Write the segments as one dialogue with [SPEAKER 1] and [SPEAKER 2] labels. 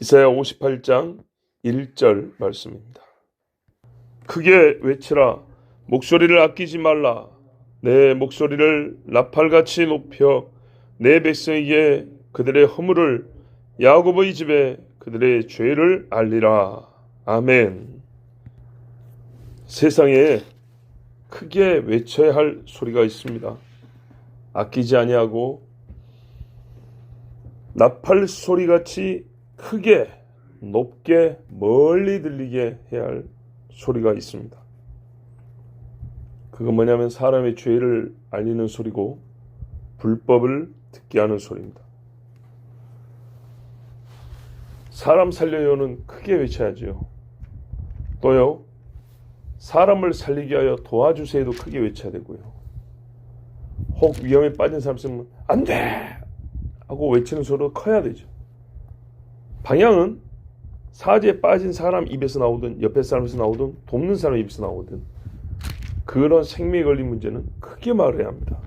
[SPEAKER 1] 이사야 58장 1절 말씀입니다. 크게 외치라. 목소리를 아끼지 말라. 내 목소리를 나팔같이 높여 내 백성에게 그들의 허물을, 야곱의 집에 그들의 죄를 알리라. 아멘. 세상에 크게 외쳐야 할 소리가 있습니다. 아끼지 아니하고 나팔 소리같이 크게 높게 멀리 들리게 해야 할 소리가 있습니다. 그건 뭐냐면 사람의 죄를 알리는 소리고 불법을 듣게 하는 소리입니다. 사람 살려요는 크게 외쳐야죠. 또요, 사람을 살리게 하여 도와주세요도 크게 외쳐야 되고요. 혹 위험에 빠진 사람 있으면 안 돼! 하고 외치는 소리도 커야 되죠. 방향은 사지에 빠진 사람 입에서 나오든 옆에 사람에서 나오든 돕는 사람 입에서 나오든 그런 생명에 걸린 문제는 크게 말해야 합니다.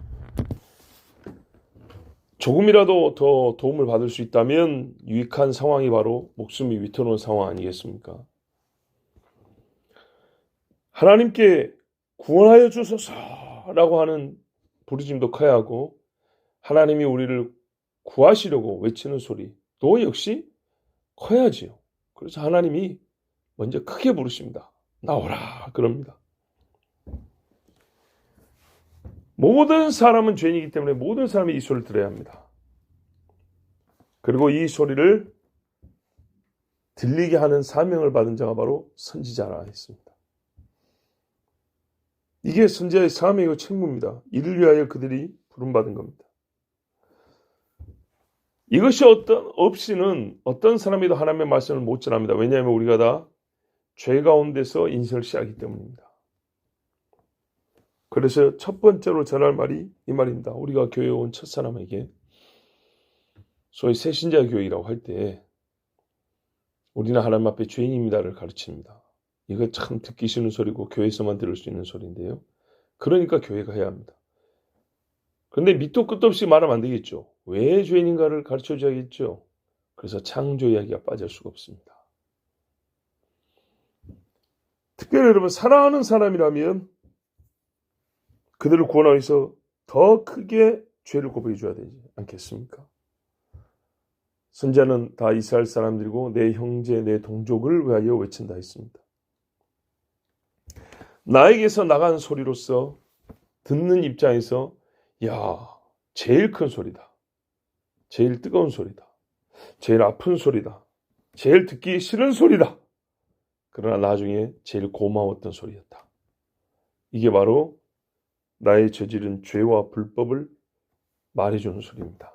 [SPEAKER 1] 조금이라도 더 도움을 받을 수 있다면 유익한 상황이 바로 목숨이 위태로운 상황 아니겠습니까? 하나님께 구원하여 주소서라고 하는 부르짖음도 커야 하고 하나님이 우리를 구하시려고 외치는 소리도 역시 커야지요. 그래서 하나님이 먼저 크게 부르십니다. 나오라 그럽니다. 모든 사람은 죄인이기 때문에 모든 사람이 이 소리를 들어야 합니다. 그리고 이 소리를 들리게 하는 사명을 받은 자가 바로 선지자라 했습니다. 이게 선지자의 사명이고 책무입니다. 이를 위하여 그들이 부름받은 겁니다. 이것이 없이는 어떤 사람이도 하나님의 말씀을 못 전합니다. 왜냐하면 우리가 다 죄 가운데서 인생을 시작하기 때문입니다. 그래서 첫 번째로 전할 말이 이 말입니다. 우리가 교회에 온 첫 사람에게 소위 새신자 교회라고 할 때 우리는 하나님 앞에 죄인입니다를 가르칩니다. 이거 참 듣기 싫은 소리고 교회에서만 들을 수 있는 소리인데요. 그러니까 교회가 해야 합니다. 그런데 밑도 끝도 없이 말하면 안 되겠죠. 왜 죄인인가를 가르쳐줘야겠죠. 그래서 창조 이야기가 빠질 수가 없습니다. 특별히 여러분 사랑하는 사람이라면 그들을 구원하기 위해서 더 크게 죄를 고백해 줘야 되지 않겠습니까? 선지자는 다 이스라엘 사람들이고 내 형제 내 동족을 위하여 외친다 했습니다. 나에게서 나간 소리로서 듣는 입장에서 제일 큰 소리다. 제일 뜨거운 소리다. 제일 아픈 소리다. 제일 듣기 싫은 소리다. 그러나 나중에 제일 고마웠던 소리였다. 이게 바로 나의 저지른 죄와 불법을 말해주는 소리입니다.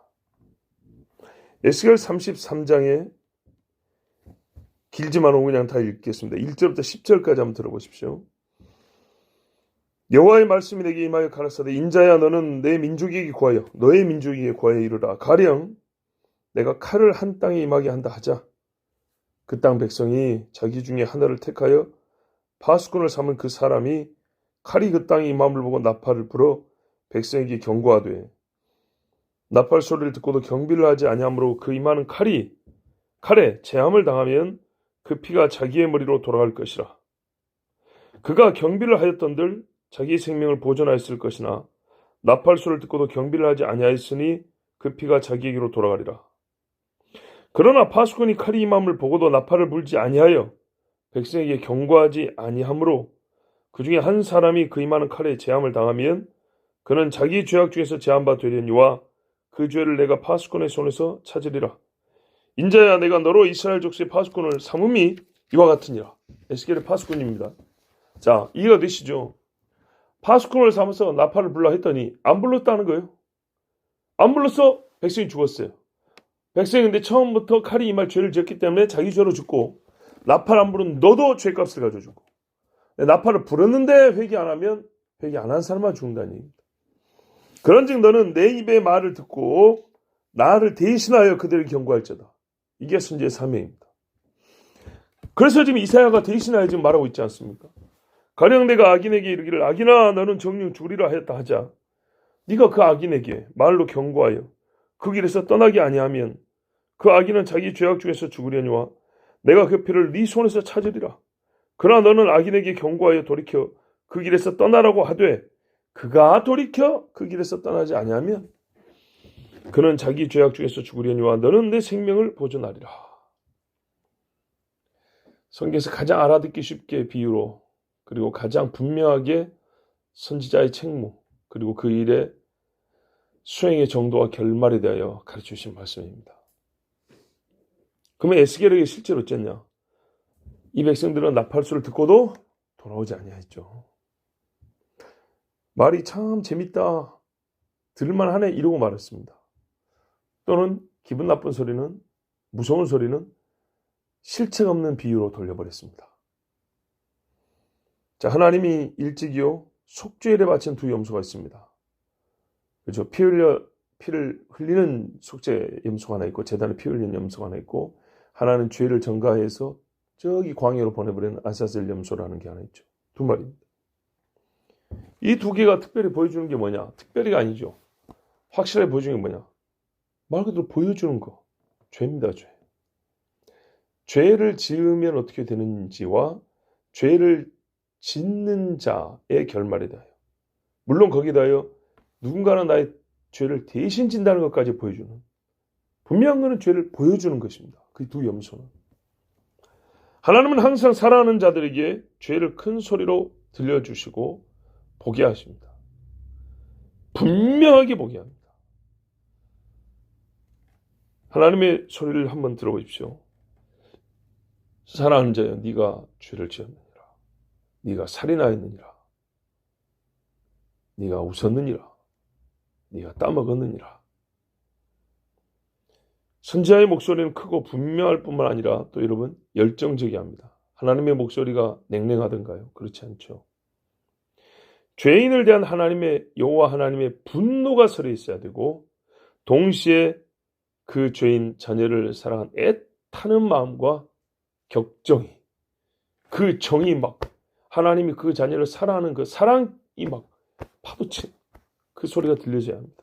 [SPEAKER 1] 에스겔 33장에 길지만 그냥 다 읽겠습니다. 1절부터 10절까지 한번 들어보십시오. 여호와의 말씀이 내게 임하여 가라사대 인자야 너는 내 민족에게 구하여 너의 민족에게 구하여 이르라. 가령 내가 칼을 한 땅에 임하게 한다 하자. 그 땅 백성이 자기 중에 하나를 택하여 파수꾼을 삼은 그 사람이 칼이 그 땅에 임함을 보고 나팔을 불어 백성에게 경고하되 나팔 소리를 듣고도 경비를 하지 아니하므로 그 임하는 칼에 재함을 당하면 그 피가 자기의 머리로 돌아갈 것이라. 그가 경비를 하였던들 자기 생명을 보존하였을 것이나 나팔 소리를 듣고도 경비를 하지 아니하였으니 그 피가 자기에게로 돌아가리라. 그러나 파수꾼이 칼이 임함을 보고도 나팔을 불지 아니하여 백성에게 경고하지 아니하므로 그 중에 한 사람이 그 임하는 칼에 재함을 당하면 그는 자기 죄악 중에서 재함바 되려니와 그 죄를 내가 파수꾼의 손에서 찾으리라. 인자야 내가 너로 이스라엘 족속의 파수꾼을 삼음이 이와 같으니라. 에스겔의 파수꾼입니다. 자, 이해가 되시죠? 파수꾼을 삼아서 나팔을 불라 했더니 안 불렀다는 거예요. 안 불렀어? 백성이 죽었어요. 백성이 근데 처음부터 칼이 임할 죄를 지었기 때문에 자기 죄로 죽고 나팔 안 부른 너도 죄값을 가져 죽고 나팔을 불었는데 회개 안 하면 회개 안 한 사람만 죽는다는 얘기입니다. 그런즉 너는 내 입의 말을 듣고 나를 대신하여 그들을 경고할지어다. 이게 선지자의 사명입니다. 그래서 지금 이사야가 대신하여 지금 말하고 있지 않습니까? 가령 내가 악인에게 이르기를 악인아 너는 정녕 죽으리라 하였다 하자. 네가 그 악인에게 말로 경고하여 그 길에서 떠나게 아니하면 그 악인은 자기 죄악 중에서 죽으려니와 내가 그 피를 네 손에서 찾으리라. 그러나 너는 악인에게 경고하여 돌이켜 그 길에서 떠나라고 하되 그가 돌이켜 그 길에서 떠나지 아니하면 그는 자기 죄악 중에서 죽으려니와 너는 내 생명을 보존하리라. 성경에서 가장 알아듣기 쉽게 비유로 그리고 가장 분명하게 선지자의 책무 그리고 그 일의 수행의 정도와 결말에 대하여 가르쳐주신 말씀입니다. 그러면 에스겔에게 실제로 어쨌냐? 이 백성들은 나팔소를 듣고도 돌아오지 아니하였죠. 말이 참 재밌다, 들을만하네 이러고 말했습니다. 또는 기분 나쁜 소리는, 무서운 소리는 실체가 없는 비유로 돌려버렸습니다. 자, 하나님이 일찍이요 속죄일에 바친 두 염소가 있습니다. 그렇죠? 피를 흘리는 속죄 염소가 하나 있고 제단에 피 흘리는 염소가 하나 있고 하나는 죄를 전가해서 저기 광야로 보내버리는 아사셀 염소라는 게 하나 있죠. 두 마리입니다. 이 두 개가 특별히 보여주는 게 뭐냐? 특별히가 아니죠. 확실하게 보여주는 게 뭐냐? 말 그대로 보여주는 거. 죄입니다. 죄. 죄를 지으면 어떻게 되는지와 죄를 짓는 자의 결말에 대하여 물론 거기에 대하여 누군가는 나의 죄를 대신 진다는 것까지 보여주는 분명한 것은 죄를 보여주는 것입니다. 그 두 염소는 하나님은 항상 사랑하는 자들에게 죄를 큰 소리로 들려주시고 보게 하십니다. 분명하게 보게 합니다. 하나님의 소리를 한번 들어보십시오. 사랑하는 자여 네가 죄를 지었느니라. 네가 살인하였느니라. 네가 웃었느니라. 네가 따먹었느니라. 선지자의 목소리는 크고 분명할 뿐만 아니라 또 여러분 열정적이 합니다. 하나님의 목소리가 냉랭하던가요? 그렇지 않죠. 죄인을 대한 하나님의 여호와 하나님의 분노가 서려 있어야 되고 동시에 그 죄인 자녀를 사랑한 애타는 마음과 격정이 그 정이 막 하나님이 그 자녀를 사랑하는 그 사랑이 막 파도치는 그 소리가 들려져야 합니다.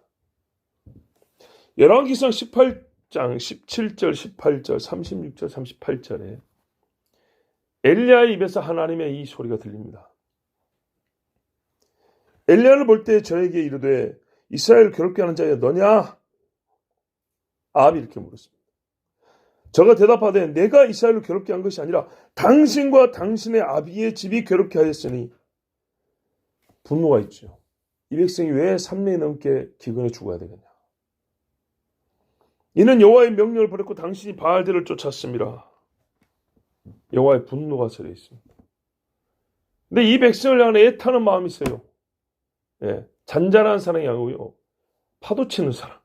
[SPEAKER 1] 열왕기상 18장 17절 18절 36절 38절에 엘리야의 입에서 하나님의 이 소리가 들립니다. 엘리야를 볼 때 저에게 이르되 이스라엘을 괴롭게 하는 자여 너냐? 아합이 이렇게 물었습니다. 저가 대답하되 내가 이스라엘을 괴롭게 한 것이 아니라 당신과 당신의 아비의 집이 괴롭게 하였으니 분노가 있죠. 이 백성이 왜 3년이 넘게 기근에 죽어야 되겠냐? 이는 여호와의 명령을 버렸고 당신이 바알들을 쫓았습니다. 여호와의 분노가 서려 있습니다. 근데 이 백성을 향해 애타는 마음이 있어요. 예, 잔잔한 사랑이 아니고요. 파도치는 사랑.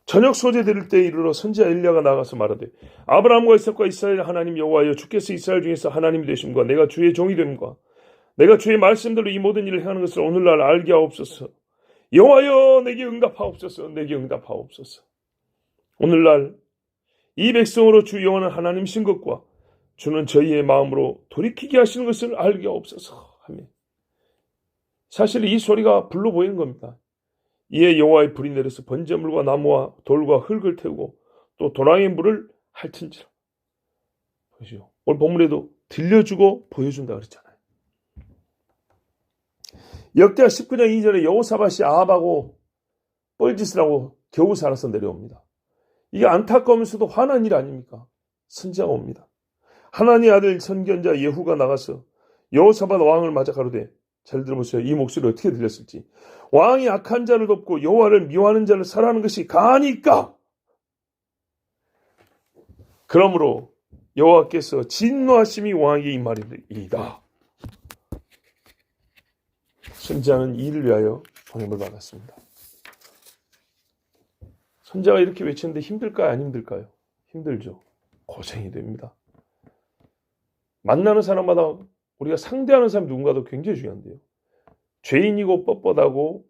[SPEAKER 1] 저녁 소재 드릴 때 이르러 선지자 엘리야가 나가서 말하되 아브라함과 이삭과 이스라엘 하나님 여호와여 주께서 이스라엘 중에서 하나님이 되심과 내가 주의 종이 됨과 내가 주의 말씀대로 이 모든 일을 행하는 것을 오늘날 알게 하옵소서. 여호와여 내게 응답하옵소서. 내게 응답하옵소서. 오늘날 이 백성으로 주 여호와는 하나님이신 것과 주는 저희의 마음으로 돌이키게 하시는 것을 알게 하옵소서 하며 사실 이 소리가 불로 보이는 겁니다. 이에 여호와의 불이 내려서 번제물과 나무와 돌과 흙을 태우고 또 도랑의 물을 핥은지라. 보시오. 오늘 본문에도 들려주고 보여준다 그랬잖아요. 역대하 19장 2절에 여호사밧이 아합하고 뻘짓을 하고 겨우 살아서 내려옵니다. 이게 안타까우면서도 화난 일 아닙니까? 선지자가 옵니다. 하나님의 아들 선견자 예후가 나가서 여호사밧 왕을 맞아 가로되 잘 들어보세요. 이 목소리 어떻게 들렸을지. 왕이 악한 자를 돕고 여호와를 미워하는 자를 사랑하는 것이 가하니까. 그러므로 여호와께서 진노하심이 왕에게 임하리이다. 선지자는 이를 위하여 보냄을 받았습니다. 선지자가 이렇게 외치는데 힘들까요? 안 힘들까요? 힘들죠. 고생이 됩니다. 만나는 사람마다 우리가 상대하는 사람이 누군가도 굉장히 중요한데요. 죄인이고 뻣뻣하고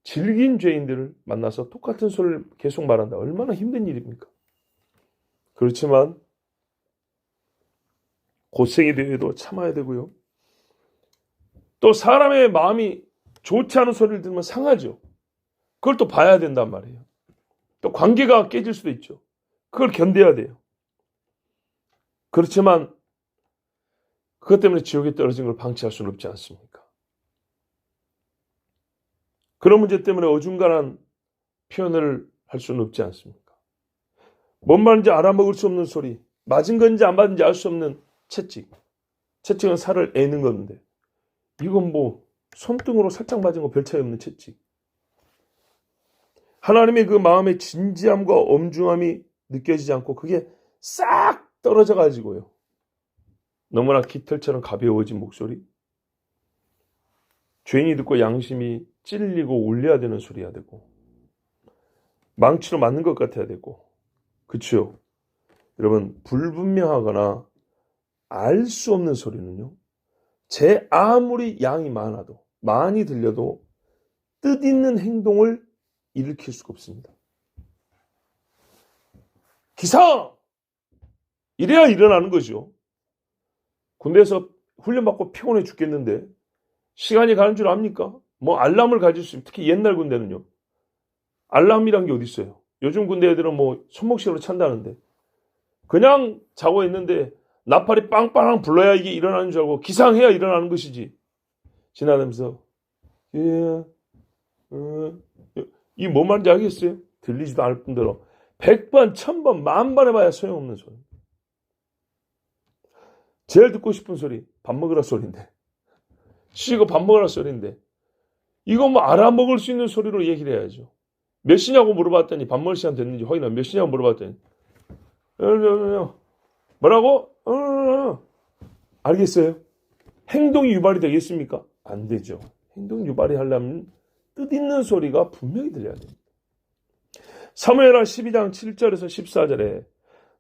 [SPEAKER 1] 질긴 죄인들을 만나서 똑같은 소리를 계속 말한다. 얼마나 힘든 일입니까? 그렇지만 고생이 되어도 참아야 되고요. 또 사람의 마음이 좋지 않은 소리를 들으면 상하죠. 그걸 또 봐야 된단 말이에요. 또 관계가 깨질 수도 있죠. 그걸 견뎌야 돼요. 그렇지만 그것 때문에 지옥에 떨어진 걸 방치할 수는 없지 않습니까? 그런 문제 때문에 어중간한 표현을 할 수는 없지 않습니까? 뭔 말인지 알아먹을 수 없는 소리, 맞은 건지 안 맞은지 알 수 없는 채찍. 채찍은 살을 애는 건데 이건 뭐 손등으로 살짝 맞은 거 별 차이 없는 채찍. 하나님의 그 마음의 진지함과 엄중함이 느껴지지 않고 그게 싹 떨어져 가지고요. 너무나 깃털처럼 가벼워진 목소리. 죄인이 듣고 양심이 찔리고 울려야 되는 소리야 되고 망치로 맞는 것 같아야 되고 그렇죠? 여러분 불분명하거나 알 수 없는 소리는요. 제 아무리 양이 많아도 많이 들려도 뜻있는 행동을 일으킬 수가 없습니다. 기상! 이래야 일어나는 거죠. 군대에서 훈련받고 피곤해 죽겠는데 시간이 가는 줄 압니까? 뭐 알람을 가질 수 있어요. 특히 옛날 군대는요. 알람이란 게 어디 있어요. 요즘 군대 애들은 뭐 손목시로 찬다는데 그냥 자고 있는데 나팔이 빵빵 불러야 이게 일어나는 줄 알고 기상해야 일어나는 것이지. 지나면서 이 뭔 말인지 알겠어요? 들리지도 않을 뿐더러 100번, 1000번, 10,000번 해봐야 소용없는 소리. 제일 듣고 싶은 소리 밥 먹으라 소리인데 쉬고 밥 먹으라 소리인데 이거 뭐 알아먹을 수 있는 소리로 얘기를 해야죠. 몇 시냐고 물어봤더니 밥 먹을 시간 됐는지 확인하고 몇 시냐고 물어봤더니 뭐라고? 알겠어요? 행동이 유발이 되겠습니까? 안 되죠. 행동 유발이 하려면 뜻있는 소리가 분명히 들려야 됩니다. 사무엘하 12장 7절에서 14절에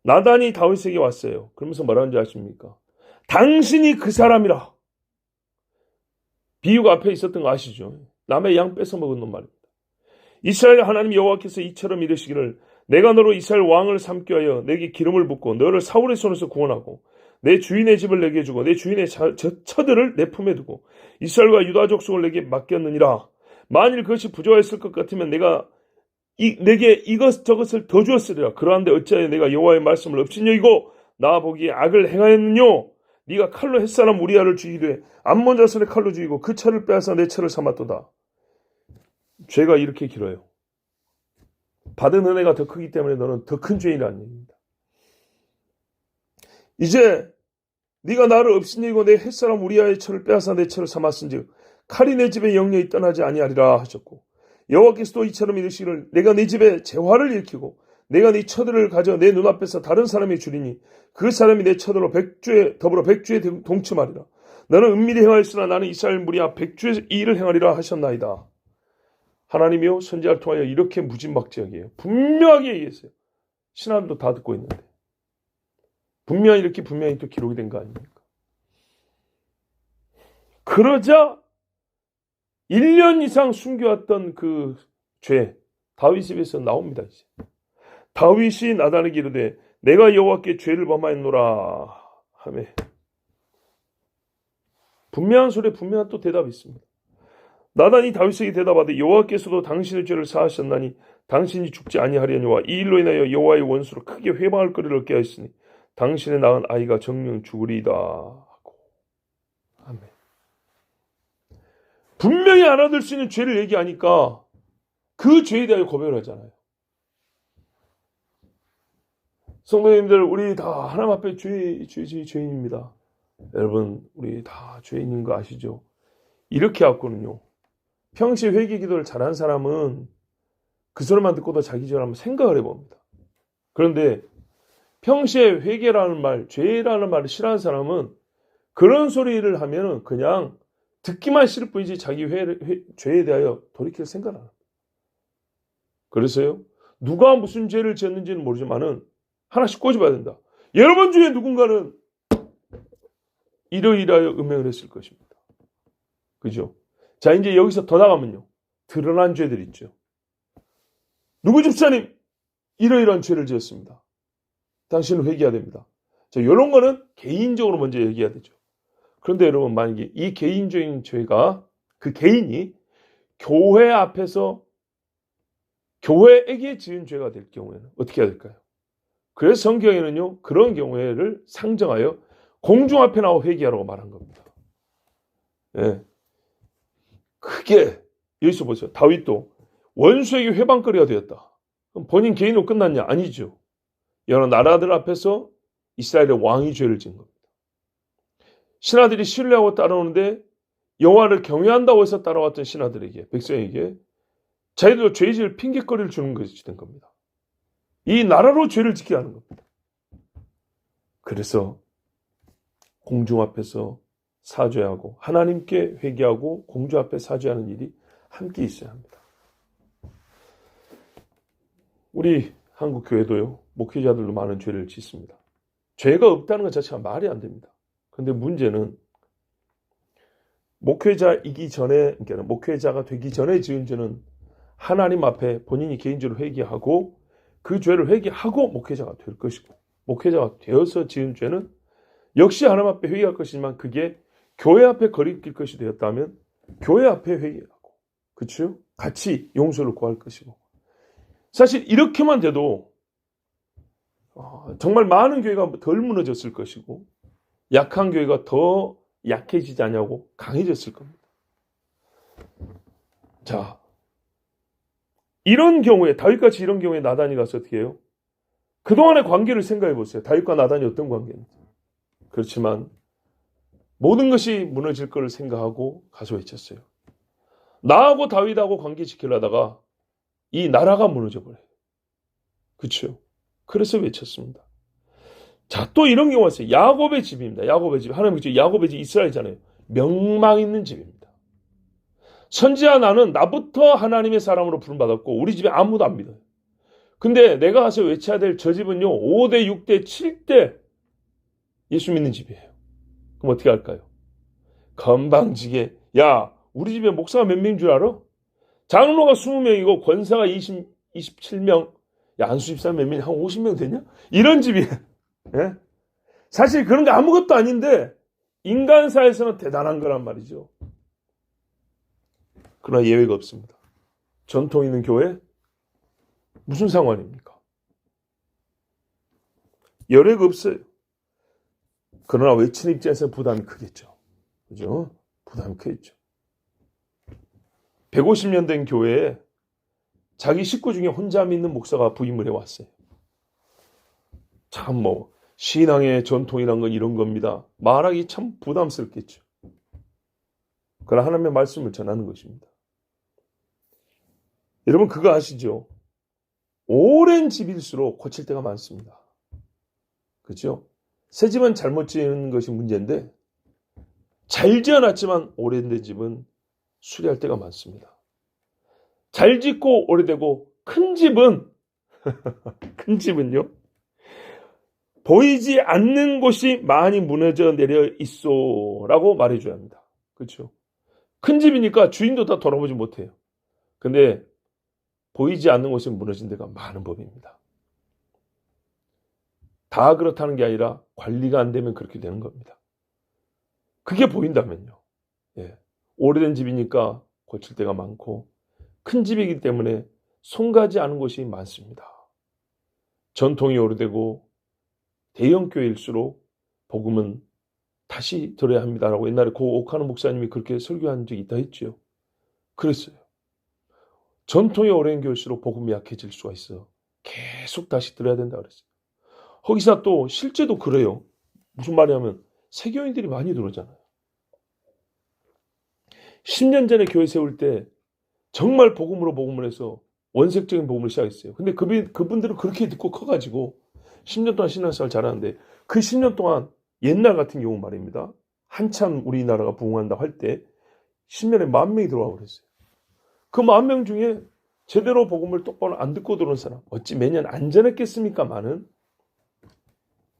[SPEAKER 1] 나단이 다윗에게 왔어요. 그러면서 뭐라는지 아십니까? 당신이 그 사람이라. 비유가 앞에 있었던 거 아시죠? 남의 양 뺏어 먹은 놈 말입니다. 이스라엘 하나님 여호와께서 이처럼 이르시기를 내가 너로 이스라엘 왕을 삼게 하여 내게 기름을 붓고 너를 사울의 손에서 구원하고 내 주인의 집을 내게 주고 내 주인의 처들을 내 품에 두고 이스라엘과 유다 족속을 내게 맡겼느니라. 만일 그것이 부족했을 것 같으면 내게 이것저것을 더 주었으리라. 그러한데 어찌하여 내가 여호와의 말씀을 없인 여이고 나 보기에 악을 행하였느뇨. 네가 칼로 햇사람 우리아를 죽이되 암몬 자손의 칼로 죽이고 그 차를 빼앗아 내 차를 삼았도다. 죄가 이렇게 길어요. 받은 은혜가 더 크기 때문에 너는 더 큰 죄인이라는 얘기입니다. 이제 네가 나를 업신여기고 내 햇사람 우리아의 차를 빼앗아 내 차를 삼았은즉 칼이 내 집에 영영히 떠나지 아니하리라 하셨고 여호와께서도 이처럼 이르시기를 내가 네 집에 재화를 일으키고 내가 네 처들을 가져 내 눈앞에서 다른 사람이 주리니 그 사람이 내 처들로 더불어 백주에 동침하리라. 너는 은밀히 행하였으나 나는 이스라엘 무리와 백주의 일을 행하리라 하셨나이다. 하나님이요 선지자를 통하여 이렇게 무진박지하게 분명하게 얘기했어요. 신하들도 다 듣고 있는데 분명히 이렇게 분명히 또 기록이 된 거 아닙니까? 그러자 1년 이상 숨겨왔던 그 죄 다윗 집에서 나옵니다. 이제. 다윗이 나단에게 이르되 내가 여호와께 죄를 범하였노라 하며 분명한 소리에 분명한 또 대답이 있습니다. 나단이 다윗에게 대답하되 여호와께서도 당신의 죄를 사하셨나니 당신이 죽지 아니하려니와 이 일로 인하여 여호와의 원수로 크게 회방할 거리를 얻게 하였으니 당신의 낳은 아이가 정녕 죽으리이다 하고 아멘. 분명히 알아들 수 있는 죄를 얘기하니까 그 죄에 대하여 고백을 하잖아요. 성도님들 우리 다 하나님 앞에 죄인입니다. 여러분 우리 다 죄인인 거 아시죠? 이렇게 하거든요. 평시에 회개 기도를 잘한 사람은 그 소리만 듣고도 자기 죄를 한번 생각을 해봅니다. 그런데 평시에 회개라는 말, 죄라는 말을 싫어하는 사람은 그런 소리를 하면은 그냥 듣기만 싫을 뿐이지 자기 죄에 대하여 돌이킬 생각을 안 합니다. 그래서요, 누가 무슨 죄를 지었는지는 모르지만은 하나씩 꼬집어야 된다. 여러분 중에 누군가는 이러이러하여 음행을 했을 것입니다. 그죠? 자, 이제 여기서 더 나가면요. 드러난 죄들 있죠. 누구 집사님, 이러이러한 죄를 지었습니다. 당신은 회개해야 됩니다. 자, 이런 거는 개인적으로 먼저 얘기해야 되죠. 그런데 여러분, 만약에 이 개인적인 죄가 그 개인이 교회 앞에서 교회에게 지은 죄가 될 경우에는 어떻게 해야 될까요? 그래서 성경에는요, 그런 경우를 상정하여 공중 앞에 나와 회개하라고 말한 겁니다. 예. 크게, 여기서 보세요. 다윗도 원수에게 회방거리가 되었다. 그럼 본인 개인으로 끝났냐? 아니죠. 여러 나라들 앞에서 이스라엘의 왕이 죄를 지은 겁니다. 신하들이 신뢰하고 따라오는데 여호와를 경외한다고 해서 따라왔던 신하들에게, 백성에게 자기도 죄 지을 핑계거리를 주는 것이 된 겁니다. 이 나라로 죄를 짓게 하는 겁니다. 그래서 공중 앞에서 사죄하고 하나님께 회개하고 공중 앞에 사죄하는 일이 함께 있어야 합니다. 우리 한국 교회도요, 목회자들도 많은 죄를 짓습니다. 죄가 없다는 것 자체가 말이 안 됩니다. 그런데 문제는 목회자이기 전에, 그러니까 목회자가 되기 전에 지은 죄는 하나님 앞에 본인이 개인적으로 회개하고 그 죄를 회개하고 목회자가 될 것이고, 목회자가 되어서 지은 죄는 역시 하나님 앞에 회개할 것이지만 그게 교회 앞에 거리낄 것이 되었다면 교회 앞에 회개하고, 그렇죠? 같이 용서를 구할 것이고. 사실 이렇게만 돼도 정말 많은 교회가 덜 무너졌을 것이고 약한 교회가 더 약해지지 않냐고 강해졌을 겁니다. 자, 이런 경우에, 다윗같이 이런 경우에 나단이 가서 어떻게 해요? 그동안의 관계를 생각해 보세요. 다윗과 나단이 어떤 관계인지. 그렇지만 모든 것이 무너질 걸 생각하고 가서 외쳤어요. 나하고 다윗하고 관계 지키려다가 이 나라가 무너져 버려요. 그렇죠? 그래서 외쳤습니다. 자, 또 이런 경우가 있어요. 야곱의 집입니다. 야곱의 집. 하나님 그죠? 야곱의 집 이스라엘이잖아요. 명망 있는 집입니다. 선지자 나는 나부터 하나님의 사람으로 부름받았고 우리 집에 아무도 안 믿어요. 근데 내가 가서 외쳐야 될 저 집은요, 5대, 6대, 7대 예수 믿는 집이에요. 그럼 어떻게 할까요? 건방지게, 야, 우리 집에 목사가 몇 명인 줄 알아? 장로가 20명이고 권사가 27명. 야, 안수집사 몇 명이 한 50명 되냐? 이런 집이에요. 예? 사실 그런 게 아무것도 아닌데 인간사에서는 대단한 거란 말이죠. 그러나 예외가 없습니다. 전통 있는 교회 무슨 상관입니까? 열애가 없어요. 그러나 외치는 입장에서 부담이 크겠죠. 그죠? 부담이 크겠죠. 150년 된 교회에 자기 식구 중에 혼자 믿는 목사가 부임을 해왔어요. 참 신앙의 전통이란 건 이런 겁니다. 말하기 참 부담스럽겠죠. 그러나 하나님의 말씀을 전하는 것입니다. 여러분 그거 아시죠? 오랜 집일수록 고칠 때가 많습니다. 그렇죠? 새 집은 잘못 지은 것이 문제인데 잘 지어놨지만 오래된 집은 수리할 때가 많습니다. 잘 짓고 오래되고 큰 집은 큰 집은요, 보이지 않는 곳이 많이 무너져 내려 있소라고 말해줘야 합니다. 그렇죠? 큰 집이니까 주인도 다 돌아보지 못해요. 근데 보이지 않는 곳이 무너진 데가 많은 법입니다. 다 그렇다는 게 아니라 관리가 안 되면 그렇게 되는 겁니다. 그게 보인다면요. 예. 오래된 집이니까 고칠 데가 많고 큰 집이기 때문에 손가지 않은 곳이 많습니다. 전통이 오래되고 대형 교회일수록 복음은 다시 들어야 합니다라고 옛날에 고 옥하는 목사님이 그렇게 설교한 적이 있다 했죠. 그랬어요. 전통이 오랜 교회일수록 복음이 약해질 수가 있어. 계속 다시 들어야 된다 그랬어요. 거기서 또 실제도 그래요. 무슨 말이냐면 세교인들이 많이 들어오잖아요. 10년 전에 교회 세울 때 정말 복음으로 복음을 해서 원색적인 복음을 시작했어요. 근데 그분들은 그렇게 듣고 커가지고 10년 동안 신앙생활 잘하는데 그 10년 동안 옛날 같은 경우 말입니다. 한참 우리나라가 부흥한다고 할 때 10년에 10,000명이 들어와 그랬어요. 그 10,000명 중에 제대로 복음을 똑바로 안 듣고 들어온 사람 어찌 매년 안전했겠습니까마는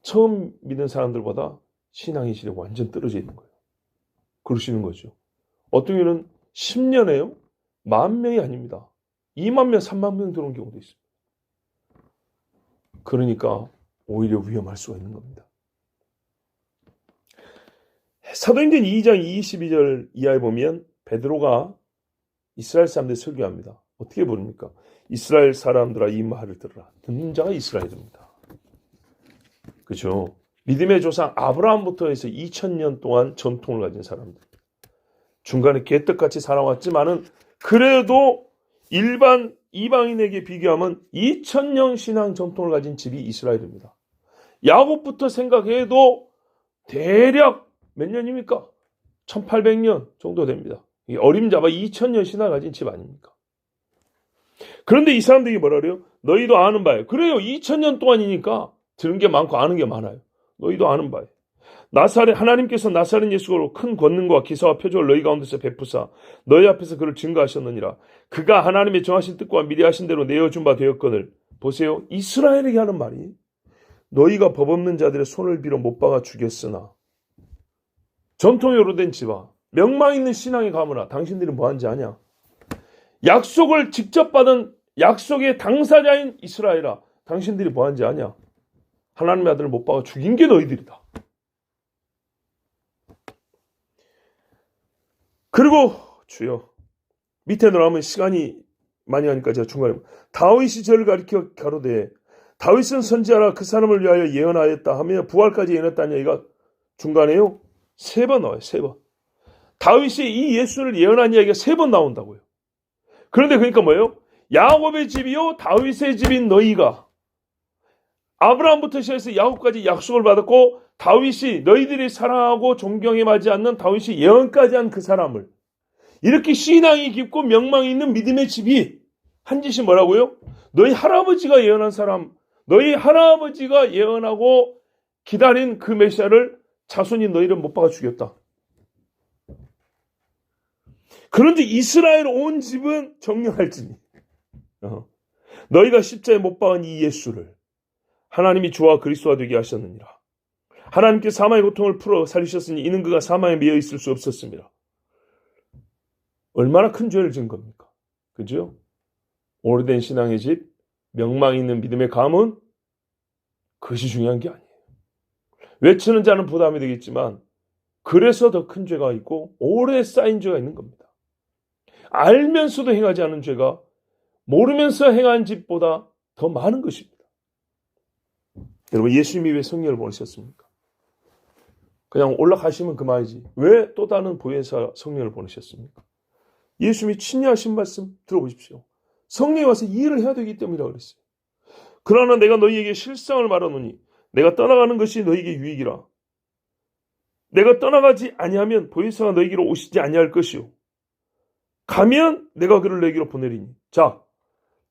[SPEAKER 1] 처음 믿는 사람들보다 신앙의 시대가 완전 떨어져 있는 거예요. 그러시는 거죠. 어떤 경우는 10년에요. 10,000명이 아닙니다. 20,000명, 30,000명 들어온 경우도 있습니다. 그러니까 오히려 위험할 수가 있는 겁니다. 사도행전 2장 22절 이하에 보면 베드로가 이스라엘 사람들 설교합니다. 어떻게 부릅니까? 이스라엘 사람들아 이 말을 들으라. 듣는 자가 이스라엘입니다. 그죠? 믿음의 조상 아브라함부터 해서 2000년 동안 전통을 가진 사람들. 중간에 개떡같이 살아왔지만은 그래도 일반 이방인에게 비교하면 2000년 신앙 전통을 가진 집이 이스라엘입니다. 야곱부터 생각해도 대략 몇 년입니까? 1800년 정도 됩니다. 어림잡아 2000년 신앙을 가진 집 아닙니까? 그런데 이 사람들이 뭐라 그래요? 너희도 아는 바예요. 그래요. 2000년 동안이니까 들은 게 많고 아는 게 많아요. 너희도 아는 바예요. 하나님께서 나사렛 예수로 큰 권능과 기사와 표적을 너희 가운데서 베푸사 너희 앞에서 그를 증거하셨느니라. 그가 하나님의 정하신 뜻과 미리 하신 대로 내어준 바 되었거늘. 보세요. 이스라엘에게 하는 말이 너희가 법 없는 자들의 손을 빌어 못 박아 죽였으나 전통으로 된 집아 명망 있는 신앙에 가므나 당신들이 뭐하는지 아냐? 약속을 직접 받은 약속의 당사자인 이스라엘아 당신들이 뭐하는지 아냐? 하나님의 아들을 못 박아 죽인 게 너희들이다. 그리고 주여 밑에 들어가면 시간이 많이 하니까 제가 중간에 다윗이 저를 가리켜 가로되 다윗은 선지자라 그 사람을 위하여 예언하였다 하며 부활까지 예언했다는 얘기가 중간에요. 3번 나와요. 3번. 다윗이 이 예수를 예언한 이야기가 3번 나온다고요. 그런데 그러니까 뭐예요? 야곱의 집이요 다윗의 집인 너희가 아브라함부터 시작해서 야곱까지 약속을 받았고 다윗이 너희들이 사랑하고 존경에 맞지 않는 다윗이 예언까지 한 그 사람을 이렇게 신앙이 깊고 명망이 있는 믿음의 집이 한 짓이 뭐라고요? 너희 할아버지가 예언한 사람 너희 할아버지가 예언하고 기다린 그 메시아를 자손이 너희를 못 박아 죽였다. 그런데 이스라엘 온 집은 정령할지니 너희가 십자에 못 박은 이 예수를 하나님이 주와 그리스도가 되게 하셨느니라. 하나님께 사망의 고통을 풀어 살리셨으니 이는 그가 사망에 매여 있을 수 없었습니다. 얼마나 큰 죄를 지은 겁니까? 그죠? 오래된 신앙의 집, 명망 있는 믿음의 가문, 그것이 중요한 게 아니에요. 외치는 자는 부담이 되겠지만 그래서 더 큰 죄가 있고 오래 쌓인 죄가 있는 겁니다. 알면서도 행하지 않은 죄가 모르면서 행한 집보다 더 많은 것입니다. 여러분 예수님이 왜 성령을 보내셨습니까? 그냥 올라가시면 그만이지. 왜 또 다른 보혜사 성령을 보내셨습니까? 예수님이 친히 하신 말씀 들어보십시오. 성령이 와서 이 일을 해야 되기 때문이라고 그랬어요. 그러나 내가 너희에게 실상을 말하노니 내가 떠나가는 것이 너희에게 유익이라. 내가 떠나가지 아니하면 보혜사가 너희에게로 오시지 아니할 것이요. 가면 내가 그를 너희에게로 보내리니. 자,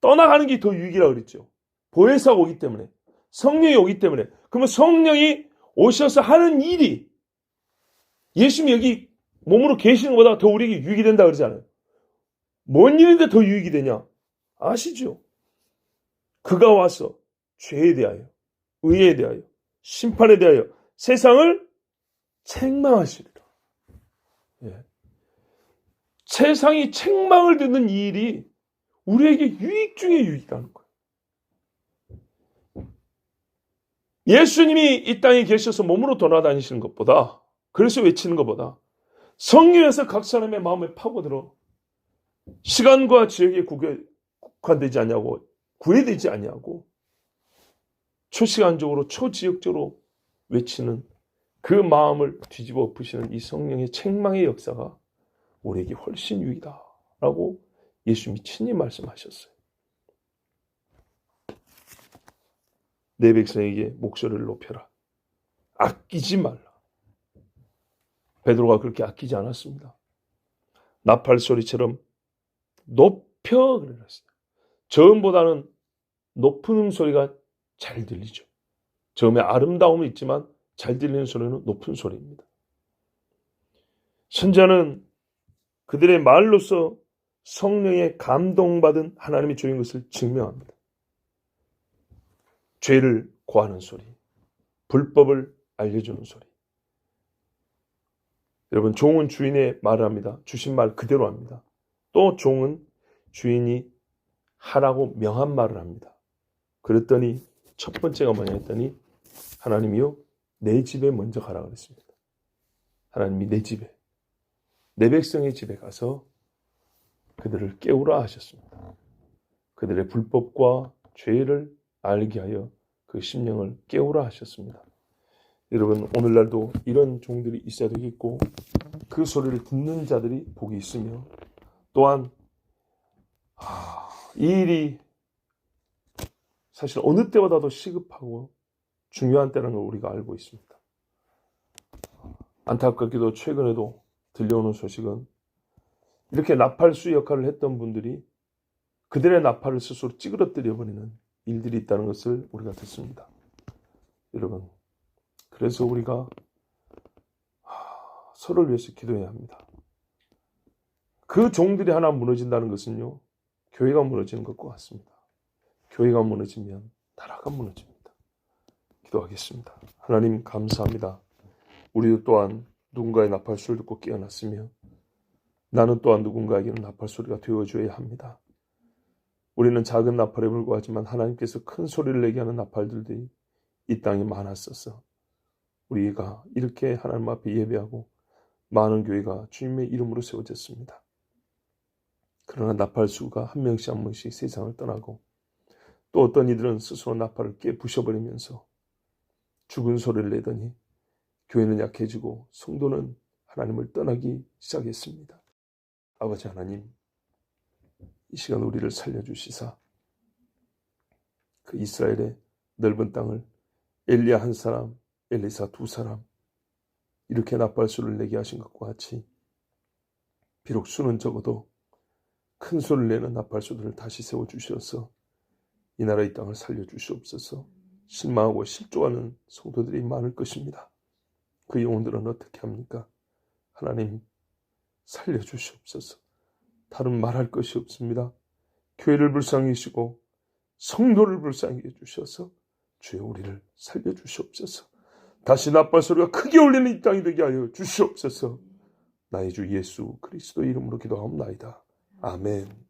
[SPEAKER 1] 떠나가는 게 더 유익이라고 그랬죠. 보혜사가 오기 때문에. 성령이 오기 때문에. 그러면 성령이 오셔서 하는 일이 예수님이 여기 몸으로 계시는 것보다 더 우리에게 유익이 된다 그러잖아요. 뭔 일인데 더 유익이 되냐? 아시죠? 그가 와서 죄에 대하여, 의에 대하여, 심판에 대하여 세상을 책망하시리라. 예. 세상이 책망을 듣는 이 일이 우리에게 유익 중에 유익이라는 거예요. 예수님이 이 땅에 계셔서 몸으로 돌아다니시는 것보다 그래서 외치는 것보다 성령에서 각 사람의 마음에 파고들어 시간과 지역에 국한되지 아니하고 구애되지 아니하고 초시간적으로 초지역적으로 외치는 그 마음을 뒤집어 엎으시는 이 성령의 책망의 역사가 우리에게 훨씬 유익이다라고 예수님이 친히 말씀하셨어요. 내 백성에게 목소리를 높여라. 아끼지 말라. 베드로가 그렇게 아끼지 않았습니다. 나팔 소리처럼 높여 그랬어요. 저음보다는 높은 음소리가 잘 들리죠. 저음의 아름다움은 있지만 잘 들리는 소리는 높은 소리입니다. 선자는 그들의 말로서 성령에 감동받은 하나님의 종인 것을 증명합니다. 죄를 고하는 소리, 불법을 알려주는 소리. 여러분, 종은 주인의 말을 합니다. 주신 말 그대로 합니다. 또 종은 주인이 하라고 명한 말을 합니다. 그랬더니 첫 번째가 뭐냐 했더니 하나님이요 내 집에 먼저 가라 그랬습니다. 하나님이 내 집에 내 백성의 집에 가서 그들을 깨우라 하셨습니다. 그들의 불법과 죄를 알게 하여 그 심령을 깨우라 하셨습니다. 여러분, 오늘날도 이런 종들이 있어야 되겠고 그 소리를 듣는 자들이 복이 있으며, 또한 이 일이 사실 어느 때보다도 시급하고 중요한 때라는 걸 우리가 알고 있습니다. 안타깝게도 최근에도 들려오는 소식은 이렇게 나팔수 역할을 했던 분들이 그들의 나팔을 스스로 찌그러뜨려 버리는 일들이 있다는 것을 우리가 듣습니다. 여러분, 그래서 우리가 서로를 위해서 기도해야 합니다. 그 종들이 하나 무너진다는 것은요, 교회가 무너지는 것과 같습니다. 교회가 무너지면 나라가 무너집니다. 기도하겠습니다. 하나님, 감사합니다. 우리도 또한 누군가의 나팔소리를 듣고 깨어났으며 나는 또한 누군가에게는 나팔소리가 되어줘야 합니다. 우리는 작은 나팔에 불과하지만 하나님께서 큰 소리를 내게 하는 나팔들이 이 땅에 많았어서 우리가 이렇게 하나님 앞에 예배하고 많은 교회가 주님의 이름으로 세워졌습니다. 그러나 나팔수가 한 명씩 한 명씩 세상을 떠나고, 또 어떤 이들은 스스로 나팔을 깨 부셔버리면서 죽은 소리를 내더니 교회는 약해지고 성도는 하나님을 떠나기 시작했습니다. 아버지 하나님, 이 시간 우리를 살려주시사 그 이스라엘의 넓은 땅을 엘리야 한 사람, 엘리사 두 사람 이렇게 나팔수를 내게 하신 것과 같이 비록 수는 적어도 큰 소리를 내는 나팔수들을 다시 세워주셔서 이 나라 이 땅을 살려주시옵소서. 실망하고 실족하는 성도들이 많을 것입니다. 그 영혼들은 어떻게 합니까? 하나님, 살려주시옵소서. 다른 말할 것이 없습니다. 교회를 불쌍히 여기시고 성도를 불쌍히 여주셔서 주여 우리를 살려주시옵소서. 다시 나팔소리가 크게 울리는 이 땅이 되게 하여 주시옵소서. 나의 주 예수 그리스도 이름으로 기도하옵나이다. 아멘.